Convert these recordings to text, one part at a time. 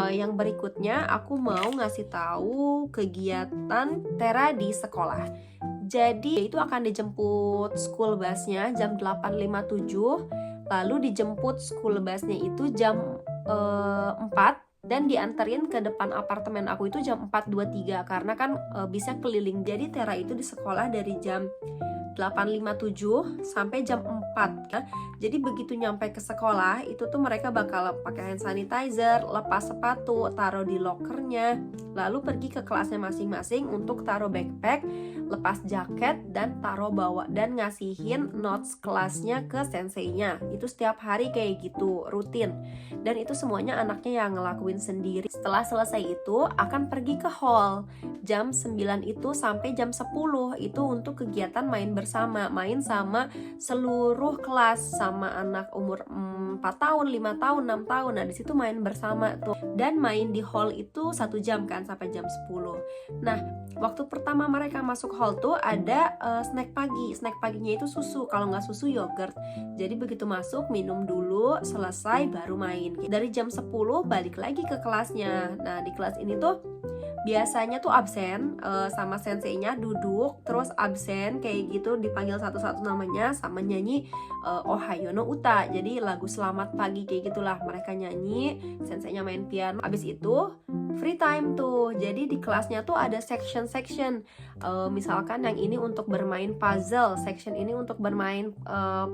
yang berikutnya aku mau ngasih tahu kegiatan Tera di sekolah. Jadi itu akan dijemput school busnya jam 8.57, lalu dijemput school busnya itu jam 4 dan dianterin ke depan apartemen aku itu jam 4.23 karena kan bisa keliling. Jadi Tera itu di sekolah dari jam 8.57 sampai jam 4 ya. Jadi begitu nyampe ke sekolah itu tuh mereka bakal pakai hand sanitizer, lepas sepatu, taruh di lokernya, lalu pergi ke kelasnya masing-masing untuk taruh backpack, lepas jaket, dan taruh bawa dan ngasihin notes kelasnya ke senseinya. Itu setiap hari kayak gitu, rutin. Dan itu semuanya anaknya yang ngelakuin sendiri. Setelah selesai itu akan pergi ke hall jam 9 itu sampai jam 10 itu untuk kegiatan main bersama, main sama seluruh kelas, sama anak umur 4 tahun, 5 tahun, 6 tahun. Nah, di situ main bersama tuh. Dan main di hall itu 1 jam kan sampai jam 10. Nah, waktu pertama mereka masuk hall tuh ada snack pagi. Snack paginya itu susu, kalau nggak susu yogurt. Jadi begitu masuk minum dulu, selesai baru main. Dari jam 10 balik lagi ke kelasnya. Nah, di kelas ini tuh biasanya tuh absen sama senseinya duduk terus absen kayak gitu, dipanggil satu-satu namanya sama nyanyi Ohayo no Uta, jadi lagu selamat pagi kayak gitulah mereka nyanyi, senseinya main piano. Abis itu free time tuh, jadi di kelasnya tuh ada section misalkan yang ini untuk bermain puzzle, section ini untuk bermain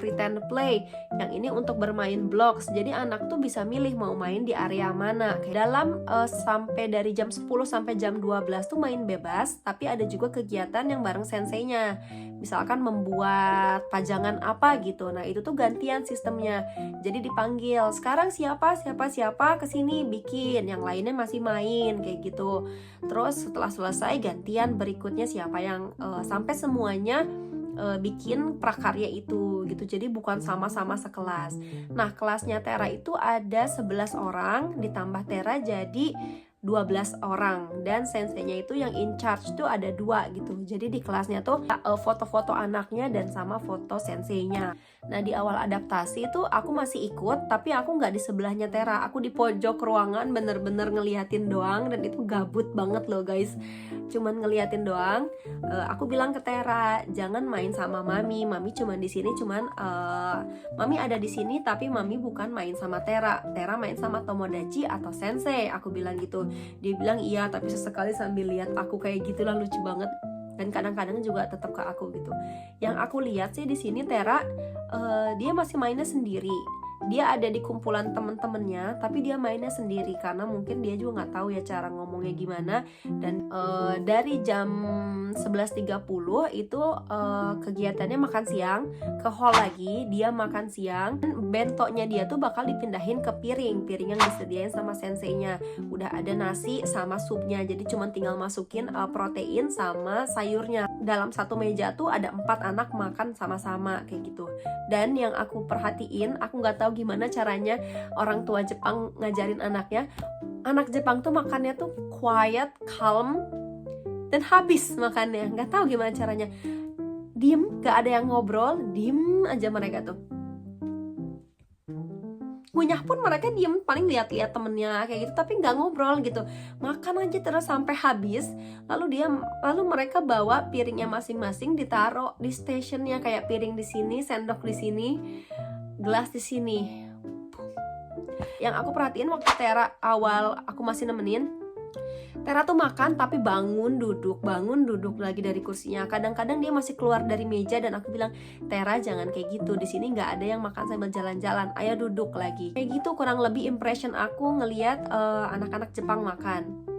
pretend play, yang ini untuk bermain blocks. Jadi anak tuh bisa milih mau main di area mana. Dalam sampai dari jam 10 sampai jam 12 tuh main bebas, tapi ada juga kegiatan yang bareng senseinya. Misalkan membuat pajangan apa gitu. Nah, itu tuh gantian sistemnya. Jadi dipanggil, sekarang siapa kesini bikin, yang lainnya masih main kayak gitu. Terus setelah selesai gantian berikutnya siapa yang sampai semuanya bikin prakarya itu gitu. Jadi bukan sama-sama sekelas. Nah, kelasnya Tera itu ada 11 orang ditambah Tera jadi 12 orang, dan senseinya itu yang in charge tuh ada 2 gitu. Jadi di kelasnya tuh foto-foto anaknya dan sama foto senseinya. Nah, di awal adaptasi tuh aku masih ikut, tapi aku nggak di sebelahnya Tera. Aku di pojok ruangan bener-bener ngeliatin doang, dan itu gabut banget loh guys. Cuman ngeliatin doang. Aku bilang ke Tera, jangan main sama Mami. Mami cuman di sini, Mami ada di sini, tapi Mami bukan main sama Tera. Tera main sama Tomodachi atau Sensei. Aku bilang gitu. Dia bilang iya, tapi sesekali sambil lihat aku kayak gitulah, lucu banget. Dan kadang-kadang juga tetap ke aku gitu. Yang aku lihat sih di sini Tera dia masih mainnya sendiri. Dia ada di kumpulan temen-temennya, tapi dia mainnya sendiri karena mungkin dia juga nggak tahu ya cara ngomongnya gimana. Dan dari jam 11.30 itu kegiatannya makan siang, ke hall lagi, dia makan siang. Bentonya dia tuh bakal dipindahin ke piring yang disediain sama senseinya. Udah ada nasi sama supnya, jadi cuma tinggal masukin protein sama sayurnya. Dalam satu meja tuh ada 4 anak makan sama-sama kayak gitu. Dan yang aku perhatiin, aku nggak tahu gimana caranya orang tua Jepang ngajarin anaknya. Anak Jepang tuh makannya tuh quiet, calm, dan habis makannya. Nggak tahu gimana caranya. Diem, gak ada yang ngobrol, diem aja mereka tuh. Ngunyah pun mereka diem, paling lihat-lihat temennya kayak gitu, tapi nggak ngobrol gitu. Makan aja terus sampai habis. Lalu mereka bawa piringnya masing-masing, ditaruh di stationnya, kayak piring di sini, sendok di sini, gelas di sini. Yang aku perhatiin waktu Tera awal aku masih nemenin, Tera tuh makan tapi bangun duduk lagi dari kursinya. Kadang-kadang dia masih keluar dari meja, dan aku bilang, Tera jangan kayak gitu, di sini nggak ada yang makan sambil jalan-jalan, ayo duduk lagi. Kayak gitu kurang lebih impression aku ngelihat anak-anak Jepang makan.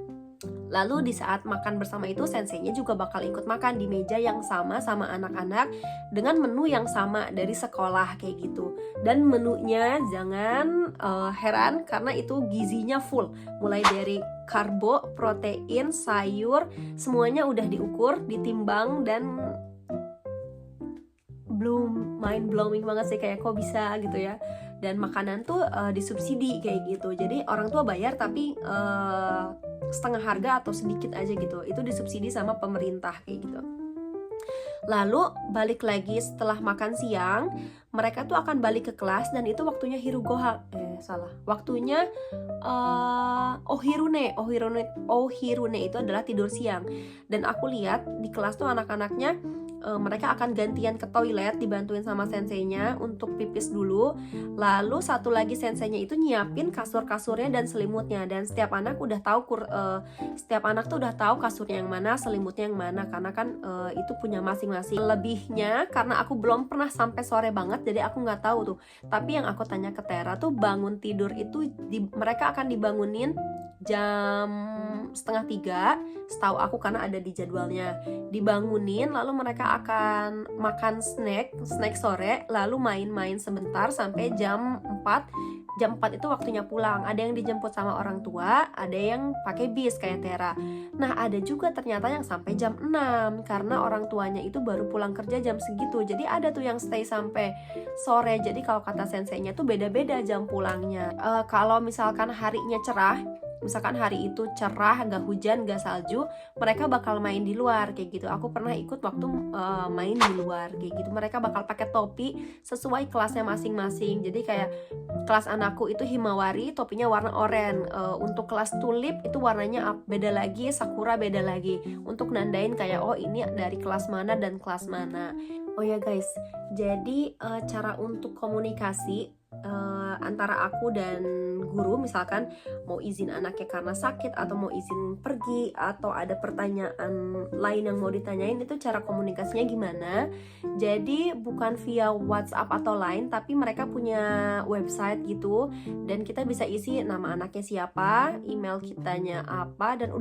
Lalu di saat makan bersama itu, senseinya juga bakal ikut makan di meja yang sama anak-anak dengan menu yang sama dari sekolah kayak gitu. Dan menunya jangan heran karena itu gizinya full. Mulai dari karbo, protein, sayur, semuanya udah diukur, ditimbang, dan mind blowing banget sih, kayak kok bisa gitu ya. Dan makanan tuh disubsidi kayak gitu. Jadi orang tua bayar tapi setengah harga atau sedikit aja gitu. Itu disubsidi sama pemerintah kayak gitu. Lalu balik lagi setelah makan siang, mereka tuh akan balik ke kelas, dan itu waktunya Hirugoha. Waktunya Ohirune itu adalah tidur siang. Dan aku lihat di kelas tuh anak-anaknya mereka akan gantian ke toilet dibantuin sama senseinya untuk pipis dulu. Lalu satu lagi senseinya itu nyiapin kasur-kasurnya dan selimutnya, dan setiap anak tuh udah tahu kasurnya yang mana, selimutnya yang mana, karena kan itu punya masing-masing. Lebihnya karena aku belum pernah sampai sore banget, jadi aku nggak tahu tuh. Tapi yang aku tanya ke Tera tuh bangun tidur itu mereka akan dibangunin jam 2:30, setahu aku karena ada di jadwalnya. Dibangunin, lalu mereka akan makan snack sore, lalu main-main sebentar sampai jam 4. Jam 4 itu waktunya pulang. Ada yang dijemput sama orang tua, ada yang pakai bis kayak Tera. Nah, ada juga ternyata yang sampai jam 6 karena orang tuanya itu baru pulang kerja jam segitu. Jadi ada tuh yang stay sampai sore. Jadi kalau kata senseinya tuh beda-beda jam pulangnya. Kalau misalkan harinya cerah, misalkan hari itu cerah, gak hujan, gak salju, mereka bakal main di luar kayak gitu. Aku pernah ikut waktu main di luar kayak gitu. Mereka bakal pakai topi sesuai kelasnya masing-masing. Jadi kayak kelas anakku itu himawari, topinya warna oranye. Untuk kelas tulip itu warnanya beda lagi, sakura beda lagi. Untuk nandain kayak oh ini dari kelas mana dan kelas mana. Oh ya guys, jadi cara untuk komunikasi antara aku dan guru, misalkan mau izin anaknya karena sakit atau mau izin pergi atau ada pertanyaan lain yang mau ditanyain, itu cara komunikasinya gimana. Jadi bukan via WhatsApp atau Line, tapi mereka punya website gitu, dan kita bisa isi nama anaknya siapa, email kitanya apa, dan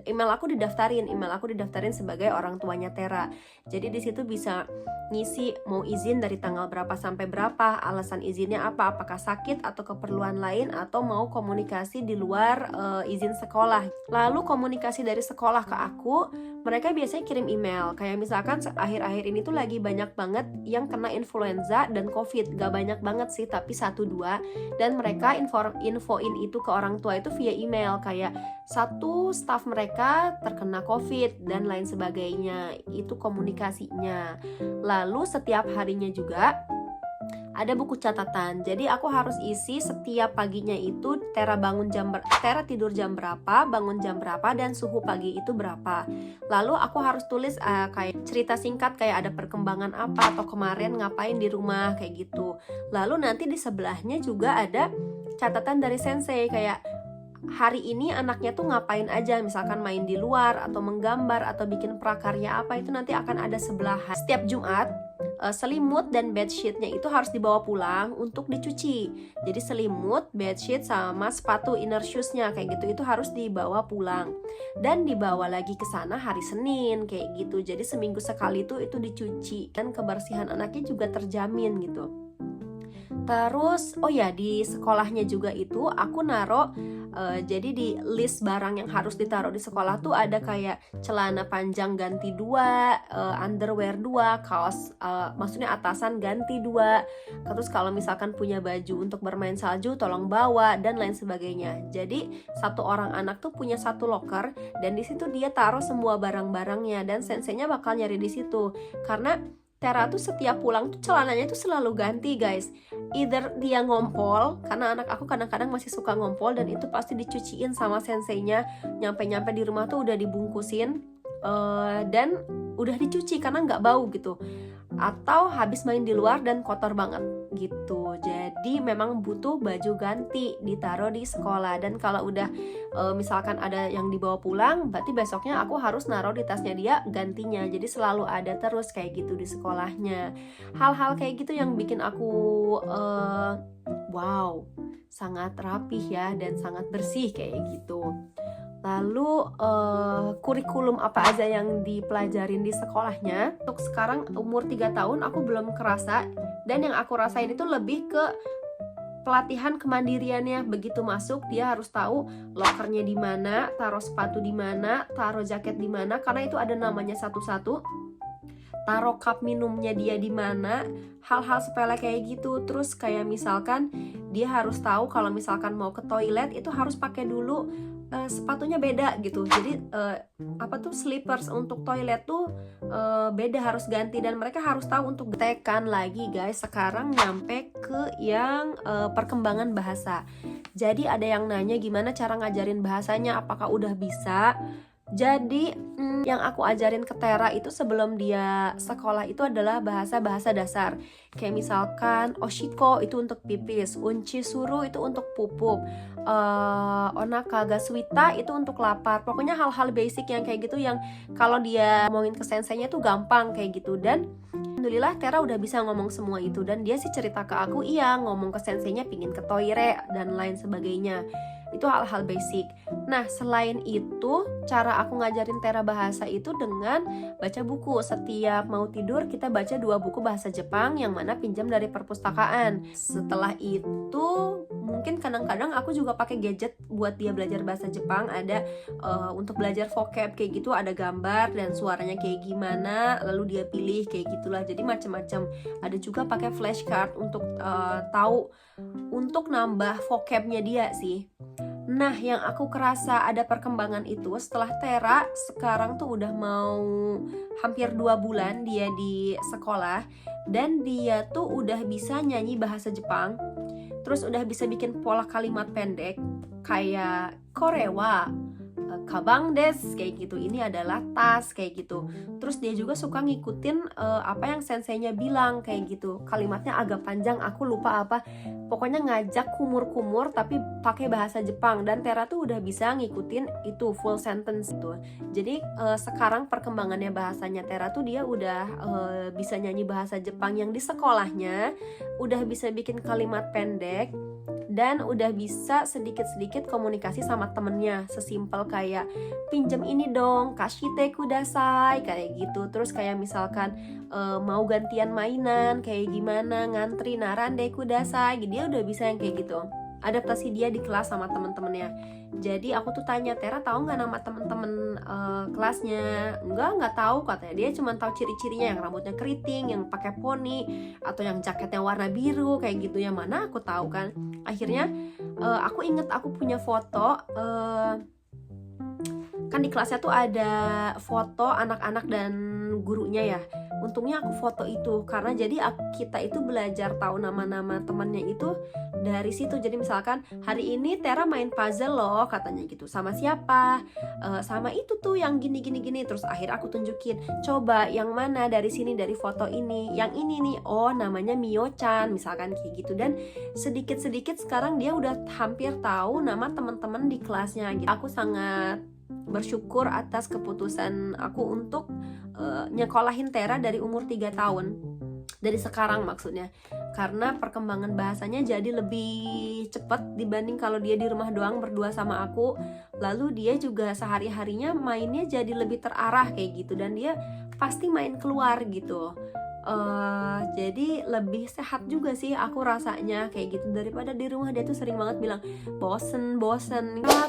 email aku didaftarin sebagai orang tuanya Tera. Jadi di situ bisa ngisi mau izin dari tanggal berapa sampai berapa, alasan izinnya apa, apakah sakit atau keperluan lain, atau mau komunikasi di luar izin sekolah. Lalu komunikasi dari sekolah ke aku, mereka biasanya kirim email. Kayak misalkan akhir-akhir ini tuh lagi banyak banget yang kena influenza dan COVID. Gak banyak banget sih, tapi 1-2. Dan mereka infoin itu ke orang tua itu via email. Kayak satu staff mereka terkena COVID dan lain sebagainya. Itu komunikasinya. Lalu setiap harinya juga ada buku catatan. Jadi aku harus isi setiap paginya itu Tera tidur jam berapa, bangun jam berapa, dan suhu pagi itu berapa. Lalu aku harus tulis kayak cerita singkat kayak ada perkembangan apa atau kemarin ngapain di rumah kayak gitu. Lalu nanti di sebelahnya juga ada catatan dari sensei kayak hari ini anaknya tuh ngapain aja, misalkan main di luar atau menggambar atau bikin prakarya apa, itu nanti akan ada sebelahan. Setiap Jumat selimut dan bedsheetnya itu harus dibawa pulang untuk dicuci. Jadi selimut, bedsheet sama sepatu inner shoesnya kayak gitu itu harus dibawa pulang dan dibawa lagi ke sana hari Senin kayak gitu. Jadi seminggu sekali itu dicuci dan kebersihan anaknya juga terjamin gitu. Terus oh ya, di sekolahnya juga itu aku naro jadi di list barang yang harus ditaruh di sekolah tuh ada kayak celana panjang ganti 2, underwear 2, kaos maksudnya atasan ganti 2. Terus kalau misalkan punya baju untuk bermain salju tolong bawa dan lain sebagainya. Jadi satu orang anak tuh punya satu locker dan di situ dia taruh semua barang-barangnya, dan senseinya bakal nyari di situ. Karena Tera tuh setiap pulang tuh celananya tuh selalu ganti guys. Either dia ngompol, karena anak aku kadang-kadang masih suka ngompol, dan itu pasti dicuciin sama senseinya. Nyampe-nyampe di rumah tuh udah dibungkusin dan udah dicuci karena nggak bau gitu. Atau habis main di luar dan kotor banget gitu. Jadi memang butuh baju ganti ditaruh di sekolah. Dan kalau udah misalkan ada yang dibawa pulang, berarti besoknya aku harus naruh di tasnya dia gantinya. Jadi selalu ada terus kayak gitu di sekolahnya. Hal-hal kayak gitu yang bikin aku wow, sangat rapih ya dan sangat bersih kayak gitu. Lalu kurikulum apa aja yang dipelajarin di sekolahnya. Untuk sekarang umur 3 tahun aku belum kerasa, dan yang aku rasain itu lebih ke pelatihan kemandiriannya. Begitu masuk dia harus tahu lokernya di mana, taruh sepatu di mana, taruh jaket di mana, karena itu ada namanya satu-satu. taruh cup minumnya dia di mana, hal-hal sepele kayak gitu. Terus kayak misalkan dia harus tahu kalau misalkan mau ke toilet itu harus pakai dulu sepatunya beda gitu. Jadi slippers untuk toilet tuh beda, harus ganti, dan mereka harus tahu untuk tekan lagi guys. Sekarang nyampe ke yang perkembangan bahasa. Jadi ada yang nanya gimana cara ngajarin bahasanya, apakah udah bisa. Jadi yang aku ajarin ke Tera itu sebelum dia sekolah itu adalah bahasa-bahasa dasar. Kayak misalkan oshiko itu untuk pipis, unchisuru itu untuk pupuk, onaka ga suita itu untuk lapar. Pokoknya hal-hal basic yang kayak gitu yang kalau dia ngomongin ke senseinya tuh gampang kayak gitu. Dan alhamdulillah Tera udah bisa ngomong semua itu, dan dia sih cerita ke aku, iya ngomong ke senseinya pingin ke toire dan lain sebagainya. Itu hal-hal basic. Nah, selain itu, cara aku ngajarin Tera bahasa itu dengan baca buku. Setiap mau tidur, kita baca 2 buku bahasa Jepang yang mana pinjam dari perpustakaan. Setelah itu, mungkin kadang-kadang aku juga pakai gadget buat dia belajar bahasa Jepang. Ada untuk belajar vocab kayak gitu, ada gambar dan suaranya kayak gimana, lalu dia pilih kayak gitulah. Jadi macam-macam. Ada juga pakai flashcard untuk tahu, untuk nambah vocabnya dia sih. Nah, yang aku kerasa ada perkembangan itu setelah Tera sekarang tuh udah mau hampir 2 bulan dia di sekolah, dan dia tuh udah bisa nyanyi bahasa Jepang. Terus udah bisa bikin pola kalimat pendek kayak korewa, kabang des, kayak gitu. Ini adalah tas, kayak gitu. Terus dia juga suka ngikutin apa yang senseinya bilang, kayak gitu. Kalimatnya agak panjang, aku lupa apa. Pokoknya ngajak kumur-kumur tapi pakai bahasa Jepang, dan Tera tuh udah bisa ngikutin itu full sentence itu. Jadi sekarang perkembangannya bahasanya Tera tuh dia udah bisa nyanyi bahasa Jepang yang di sekolahnya, udah bisa bikin kalimat pendek, dan udah bisa sedikit-sedikit komunikasi sama temennya. Sesimpel kayak pinjam ini dong, kashite kudasai, kayak gitu. Terus kayak misalkan mau gantian mainan kayak gimana, ngantri narande kudasai, dia udah bisa yang kayak gitu. Adaptasi dia di kelas sama temen-temennya. Jadi aku tuh tanya, Tera tahu nggak nama temen-temen kelasnya? Nggak tahu katanya. Dia cuma tahu ciri-cirinya, yang rambutnya keriting, yang pakai poni, atau yang jaketnya warna biru kayak gitu. Yang mana aku tahu kan. Akhirnya aku inget aku punya foto. Kan di kelasnya tuh ada foto anak-anak dan gurunya ya. Untungnya aku foto itu, karena jadi kita itu belajar tahu nama-nama temannya itu dari situ. Jadi misalkan hari ini Tera main puzzle loh katanya gitu. Sama siapa? Sama itu tuh yang gini. Terus akhirnya aku tunjukin, coba yang mana dari sini, dari foto ini. Yang ini nih, oh namanya Mio-chan misalkan kayak gitu. Dan sedikit-sedikit sekarang dia udah hampir tahu nama teman-teman di kelasnya gitu. Aku sangat bersyukur atas keputusan aku untuk nyekolahin Tera dari umur 3 tahun. Dari sekarang maksudnya. Karena perkembangan bahasanya jadi lebih cepat dibanding kalau dia di rumah doang berdua sama aku. Lalu dia juga sehari-harinya mainnya jadi lebih terarah kayak gitu. Dan dia pasti main keluar gitu. Jadi lebih sehat juga sih aku rasanya kayak gitu, daripada di rumah. Dia tuh sering banget bilang bosen.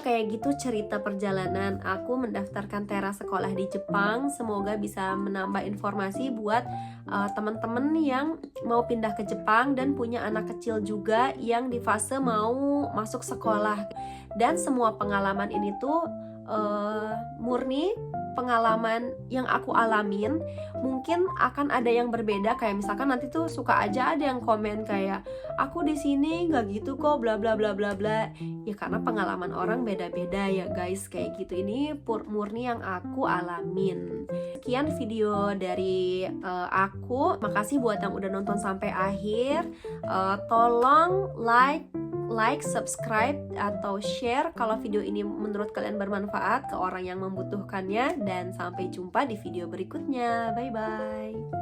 Kayak gitu cerita perjalanan aku mendaftarkan Tera sekolah di Jepang. Semoga bisa menambah informasi buat teman-teman yang mau pindah ke Jepang dan punya anak kecil juga yang di fase mau masuk sekolah. Dan semua pengalaman ini tuh murni pengalaman yang aku alamin. Mungkin akan ada yang berbeda, kayak misalkan nanti tuh suka aja ada yang komen kayak aku di sini nggak gitu kok bla bla bla bla bla. Ya karena pengalaman orang beda-beda ya guys, kayak gitu. Ini murni yang aku alamin. Sekian video dari aku. Makasih buat yang udah nonton sampai akhir. Tolong like, subscribe, atau share kalau video ini menurut kalian bermanfaat ke orang yang membutuhkannya. Dan sampai jumpa di video berikutnya. Bye bye.